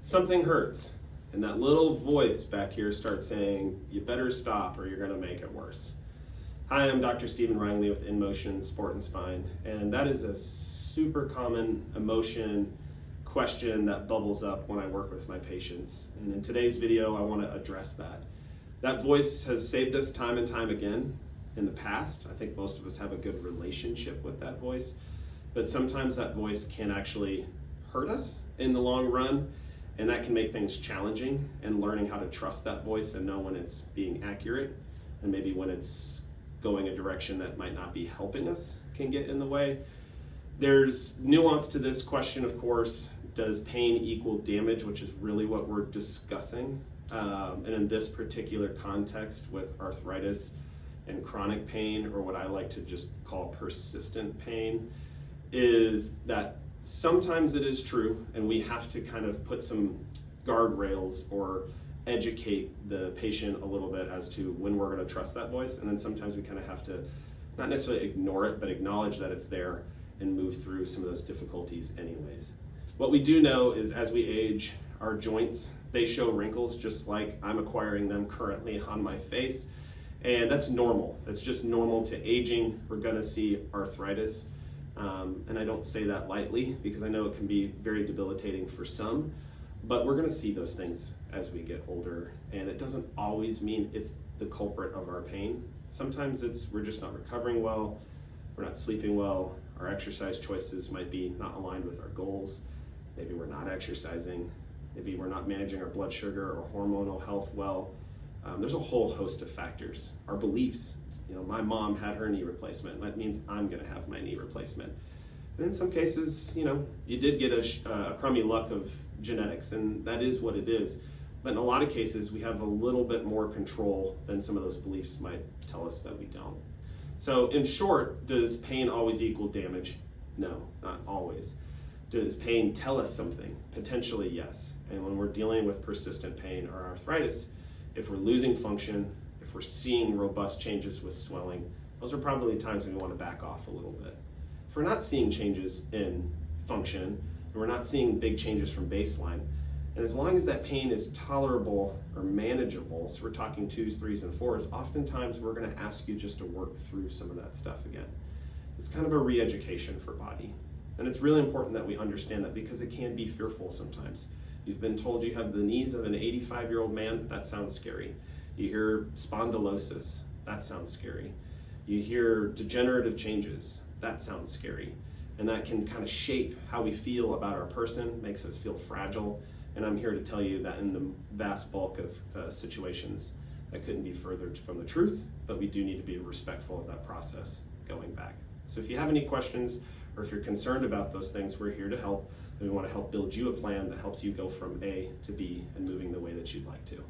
something hurts, and that little voice back here starts saying, you better stop or you're gonna make it worse. Hi, I'm Dr. Stephen Ringley with InMotion Sport and Spine, and that is a super common emotion question that bubbles up when I work with my patients. And in today's video, I wanna address that. That voice has saved us time and time again in the past. I think most of us have a good relationship with that voice, but sometimes that voice can actually hurt us in the long run, and that can make things challenging, and learning how to trust that voice and know when it's being accurate and maybe when it's going a direction that might not be helping us can get in the way. There's nuance to this question, of course. Does pain equal damage, which is really what we're discussing. And in this particular context with arthritis and chronic pain, or what I like to just call persistent pain, is that sometimes it is true, and we have to kind of put some guardrails or educate the patient a little bit as to when we're going to trust that voice. And then sometimes we kind of have to not necessarily ignore it, but acknowledge that it's there and move through some of those difficulties anyways. What we do know is as we age, our joints, they show wrinkles just like I'm acquiring them currently on my face. And that's normal. That's just normal to aging. We're going to see arthritis. And I don't say that lightly because I know it can be very debilitating for some, but we're going to see those things as we get older. And it doesn't always mean it's the culprit of our pain. Sometimes it's we're just not recovering well, we're not sleeping well, our exercise choices might be not aligned with our goals, maybe we're not exercising, maybe we're not managing our blood sugar or hormonal health well. There's a whole host of factors. Our beliefs. My mom had her knee replacement. That means I'm going to have my knee replacement. And in some cases, you did get a crummy luck of genetics, and that is what it is. But in a lot of cases, we have a little bit more control than some of those beliefs might tell us that we don't. So in short, does pain always equal damage? No, not always. Does pain tell us something? Potentially, yes. And when we're dealing with persistent pain or arthritis, if we're losing function, if we're seeing robust changes with swelling, those are probably times we want to back off a little bit. If we're not seeing changes in function, and we're not seeing big changes from baseline, and as long as that pain is tolerable or manageable, so we're talking 2s, 3s, and 4s, oftentimes we're going to ask you just to work through some of that stuff again. It's kind of a re-education for body. And it's really important that we understand that because it can be fearful sometimes. You've been told you have the knees of an 85-year-old man, that sounds scary. You hear spondylosis, that sounds scary. You hear degenerative changes, that sounds scary. And that can kind of shape how we feel about our person, makes us feel fragile. And I'm here to tell you that in the vast bulk of situations, that couldn't be further from the truth, but we do need to be respectful of that process going back. So if you have any questions, or if you're concerned about those things, we're here to help. And we want to help build you a plan that helps you go from A to B and moving the way that you'd like to.